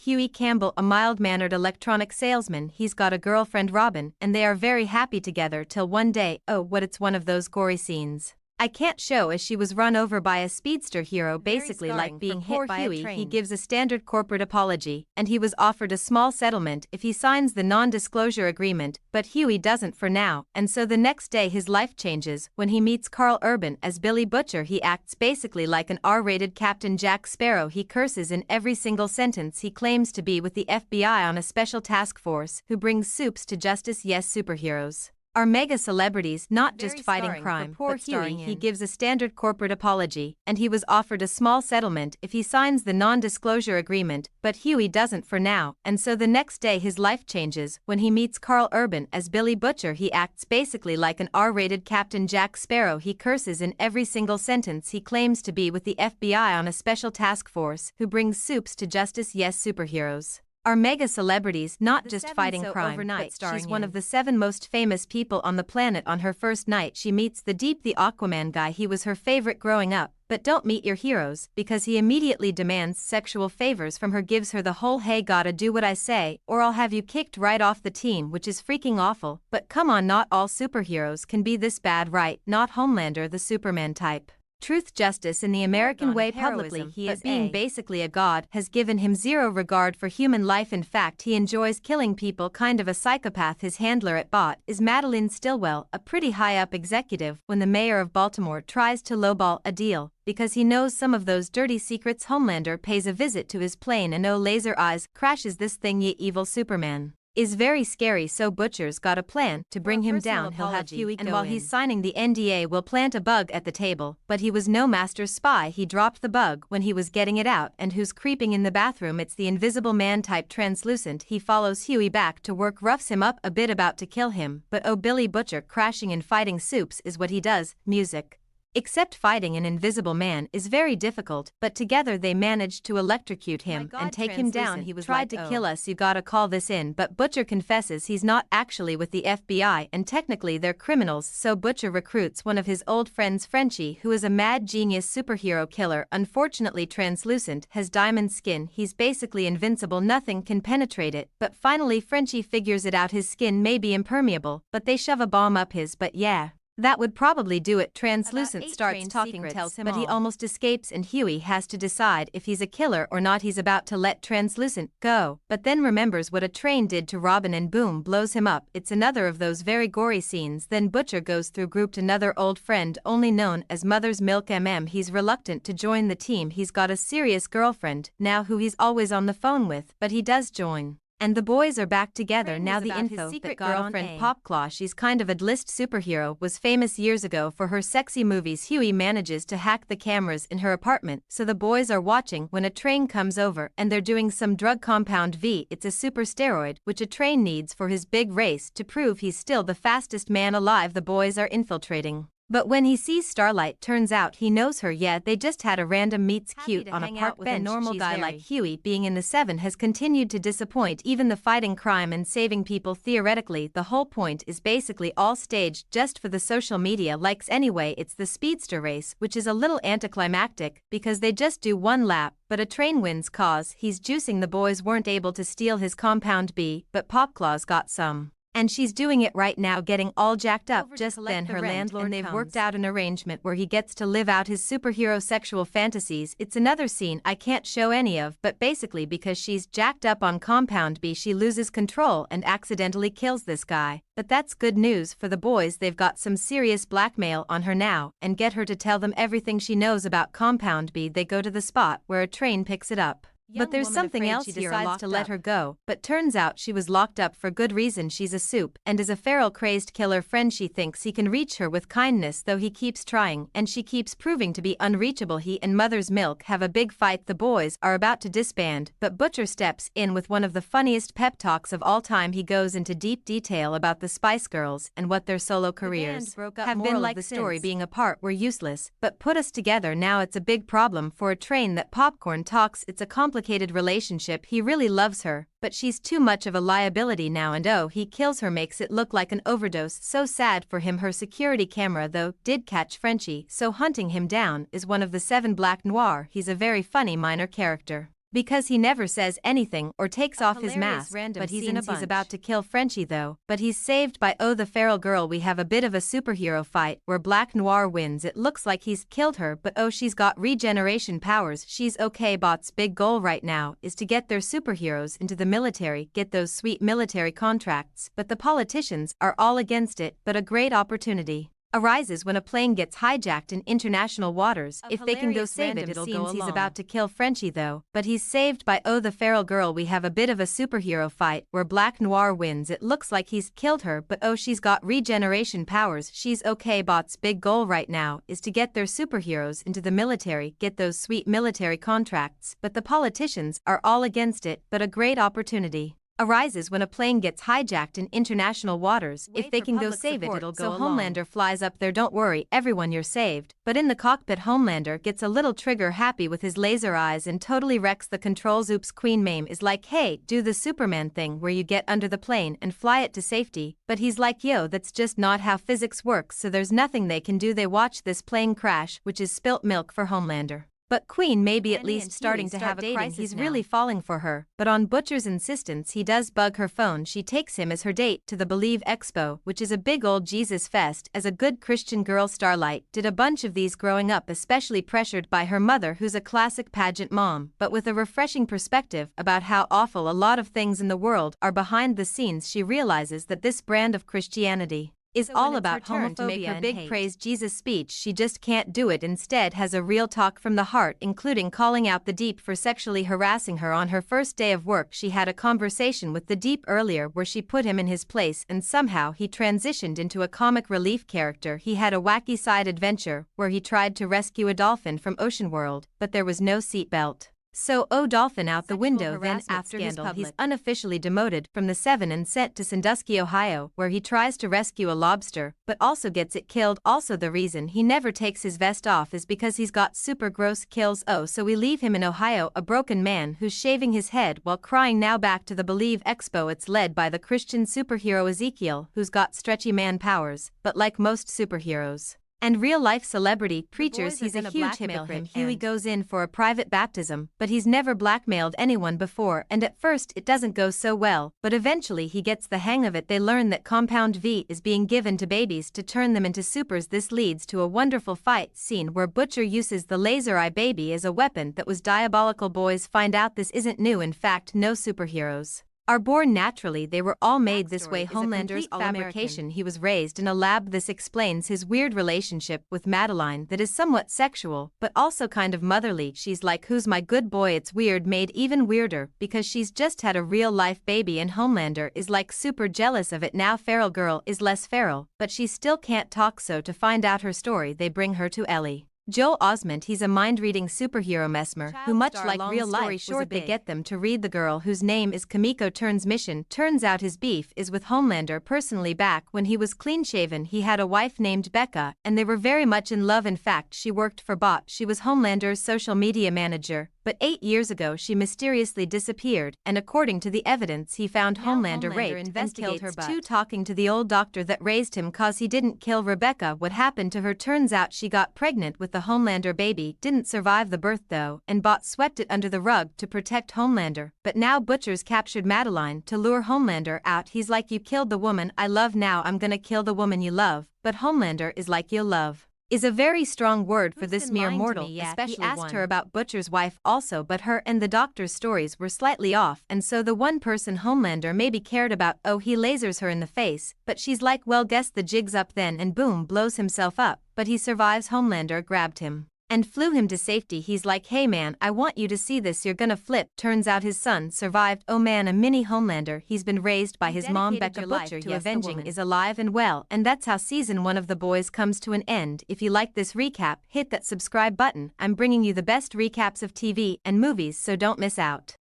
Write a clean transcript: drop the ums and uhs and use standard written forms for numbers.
Huey Campbell, a mild-mannered electronic salesman. He's got a girlfriend, Robin, and they are very happy together till one day, oh what, it's one of those gory scenes I can't show, as she was run over by a speedster hero, basically like being hit by a train. He gives a standard corporate apology, and he was offered a small settlement if he signs the non-disclosure agreement, but Huey doesn't for now, and so the next day his life changes when he meets Karl Urban as Billy Butcher. He acts basically like an R-rated Captain Jack Sparrow. He curses in every single sentence. He claims to be with the FBI on a special task force who brings soups to justice. Yes, superheroes are mega celebrities, not just fighting crime. Poor Huey, he gives a standard corporate apology, and he was offered a small settlement if he signs the non-disclosure agreement, but Huey doesn't for now, and so the next day his life changes when he meets Karl Urban as Billy Butcher. He acts basically like an R-rated Captain Jack Sparrow. He curses in every single sentence. He claims to be with the FBI on a special task force who brings soups to justice. Yes, superheroes are mega celebrities, not just fighting crime. Overnight, she's one of the 7 most famous people on the planet. On her first night she meets the Aquaman guy. He was her favorite growing up, but don't meet your heroes, because he immediately demands sexual favors from her, gives her the whole "hey gotta do what I say or I'll have you kicked right off the team," which is freaking awful. But come on, not all superheroes can be this bad, right? Not Homelander, the Superman type. Truth, justice in the American way publicly, he is being basically a god, has given him zero regard for human life. In fact, he enjoys killing people, kind of a psychopath. His handler at Bot is Madeline Stillwell, a pretty high-up executive. When the mayor of Baltimore tries to lowball a deal because he knows some of those dirty secrets, Homelander pays a visit to his plane and oh laser eyes, crashes this thing. Ye evil Superman is very scary, so Butcher's got a plan to bring him down. He'll have Huey go in, and while he's signing the NDA will plant a bug at the table, but he was no master spy. He dropped the bug when he was getting it out, and who's creeping in the bathroom? It's the Invisible Man type, translucent. He follows Huey back to work, roughs him up a bit, about to kill him, but oh, Billy Butcher crashing and fighting soups is what he does. Music. Except fighting an Invisible Man is very difficult, but together they managed to electrocute him and take him down. He was tried to kill us, you gotta call this in, but Butcher confesses he's not actually with the FBI and technically they're criminals, so Butcher recruits one of his old friends, Frenchie, who is a mad genius superhero killer. Unfortunately translucent, has diamond skin, he's basically invincible, nothing can penetrate it, but finally Frenchie figures it out. His skin may be impermeable, but they shove a bomb up his butt. Yeah, that would probably do it. Translucent starts talking, tells him but he almost escapes, and Huey has to decide if he's a killer or not. He's about to let Translucent go, but then remembers what a train did to Robin and boom, blows him up. It's another of those very gory scenes. Then Butcher goes through grouped another old friend, only known as Mother's Milk. He's reluctant to join the team. He's got a serious girlfriend now who he's always on the phone with, but he does join. And the boys are back together now. The info that girlfriend Popclaw, she's kind of a list superhero, was famous years ago for her sexy movies. Huey manages to hack the cameras in her apartment, so the boys are watching when a train comes over and they're doing some drug. Compound V, it's a super steroid which a train needs for his big race to prove he's still the fastest man alive. The boys are infiltrating, but when he sees Starlight, turns out he knows her. Yeah, they just had a random meets cute on a park bench. A normal guy like Huey being in the 7 has continued to disappoint. Even the fighting crime and saving people, theoretically the whole point is basically all staged just for the social media likes. Anyway, it's the speedster race, which is a little anticlimactic because they just do one lap, but a train wins cause he's juicing. The boys weren't able to steal his Compound B, but Popclaw's got some, and she's doing it right now, getting all jacked up. Just then her landlord and they've worked out an arrangement where he gets to live out his superhero sexual fantasies. It's another scene I can't show any of, but basically because she's jacked up on Compound B she loses control and accidentally kills this guy. But that's good news for the boys, they've got some serious blackmail on her now and get her to tell them everything she knows about Compound B. They go to the spot where a train picks it up. But there's something else. She decides to let her go, but turns out she was locked up for good reason. She's a soup and is a feral crazed killer friend. She thinks he can reach her with kindness, though he keeps trying and she keeps proving to be unreachable. He and Mother's Milk have a big fight. The boys are about to disband, but Butcher steps in with one of the funniest pep talks of all time. He goes into deep detail about the Spice Girls and what their solo careers have been like. The story being apart were useless, but put us together now. It's a big problem for a train that Popcorn talks. It's a complicated relationship. He really loves her, but she's too much of a liability now, and oh, he kills her, makes it look like an overdose. So sad for him. Her security camera though did catch Frenchie, so hunting him down is one of the 7. Black Noir, he's a very funny minor character. Because he never says anything or takes off his mask, but he's about to kill Frenchie though. But he's saved by the feral girl. We have a bit of a superhero fight where Black Noir wins. It looks like he's killed her, but she's got regeneration powers. She's okay. Bot's big goal right now is to get their superheroes into the military, get those sweet military contracts, but the politicians are all against it. But a great opportunity arises when a plane gets hijacked in international waters. If they can go save it, it'll go along. He's about to kill Frenchie though, but he's saved by the feral girl. We have a bit of a superhero fight where Black Noir wins. It looks like he's killed her, but she's got regeneration powers. She's okay. Bot's big goal right now is to get their superheroes into the military, get those sweet military contracts, but the politicians are all against it. But a great opportunity arises when a plane gets hijacked in international waters. If they can go save it, it'll go along. Homelander flies up there. Don't worry, everyone, you're saved. But in the cockpit, Homelander gets a little trigger happy with his laser eyes and totally wrecks the controls. Oops. Queen Mame is like, hey, do the Superman thing where you get under the plane and fly it to safety. But he's like, yo, that's just not how physics works, so there's nothing they can do. They watch this plane crash, which is spilt milk for Homelander. But Queen may be at least starting to have a crisis. He's really falling for her, but on Butcher's insistence he does bug her phone. She takes him as her date to the Believe Expo, which is a big old Jesus fest. As a good Christian girl, Starlight did a bunch of these growing up, especially pressured by her mother, who's a classic pageant mom, but with a refreshing perspective about how awful a lot of things in the world are behind the scenes. She realizes that this brand of Christianity is all about homophobia. To make her big praise Jesus speech, she just can't do it. Instead has a real talk from the heart, including calling out the Deep for sexually harassing her on her first day of work. She had a conversation with the Deep earlier where she put him in his place, and somehow he transitioned into a comic relief character. He had a wacky side adventure where he tried to rescue a dolphin from Ocean World, but there was no seatbelt. So dolphin out the window. Then after his he's unofficially demoted from the 7 and sent to Sandusky, Ohio, where he tries to rescue a lobster, but also gets it killed. Also the reason he never takes his vest off is because he's got super gross kills. So we leave him in Ohio, a broken man who's shaving his head while crying. Now back to the Believe Expo. It's led by the Christian superhero Ezekiel, who's got stretchy man powers, but like most superheroes and real-life celebrity preachers, he's a huge hypocrite. Huey goes in for a private baptism, but he's never blackmailed anyone before, and at first it doesn't go so well, but eventually he gets the hang of it. They learn that Compound V is being given to babies to turn them into supers. This leads to a wonderful fight scene where Butcher uses the laser eye baby as a weapon that was diabolical. Boys find out this isn't new. In fact, no superheroes are born naturally, they were all made this way. Homelander's fabrication. He was raised in a lab. This explains his weird relationship with Madeline that is somewhat sexual, but also kind of motherly. She's like, who's my good boy? It's weird, made even weirder because she's just had a real-life baby, and Homelander is like super jealous of it. Now feral girl is less feral, but she still can't talk, so to find out her story they bring her to Ellie. Joel Osment, he's a mind-reading superhero mesmer who, much like real life, they get them to read the girl whose name is Kamiko. Turns mission. Turns out his beef is with Homelander personally. Back when he was clean-shaven, he had a wife named Becca, and they were very much in love. In fact, she worked for Bot. She was Homelander's social media manager. But 8 years ago she mysteriously disappeared, and according to the evidence he found Homelander raped and killed her. But talking to the old doctor that raised him cause he didn't kill Rebecca. What happened to her? Turns out she got pregnant with the Homelander baby, didn't survive the birth though, and Bot swept it under the rug to protect Homelander. But now Butcher's captured Madeline to lure Homelander out. He's like, you killed the woman I love, now I'm gonna kill the woman you love. But Homelander is like, you'll love is a very strong word for this mere mortal, especially he asked her about Butcher's wife also, but her and the doctor's stories were slightly off, and so the one person Homelander maybe cared about, he lasers her in the face, but she's like, well, guess the jig's up then, and boom, blows himself up, but he survives. Homelander grabbed him and flew him to safety. He's like, hey man, I want you to see this, you're gonna flip. Turns out his son survived. Oh man, a mini Homelander. He's been raised by his mom Becca. Butcher to avenging is alive and well, and that's how season 1 of The Boys comes to an end. If you like this recap, hit that subscribe button. I'm bringing you the best recaps of TV and movies, so don't miss out.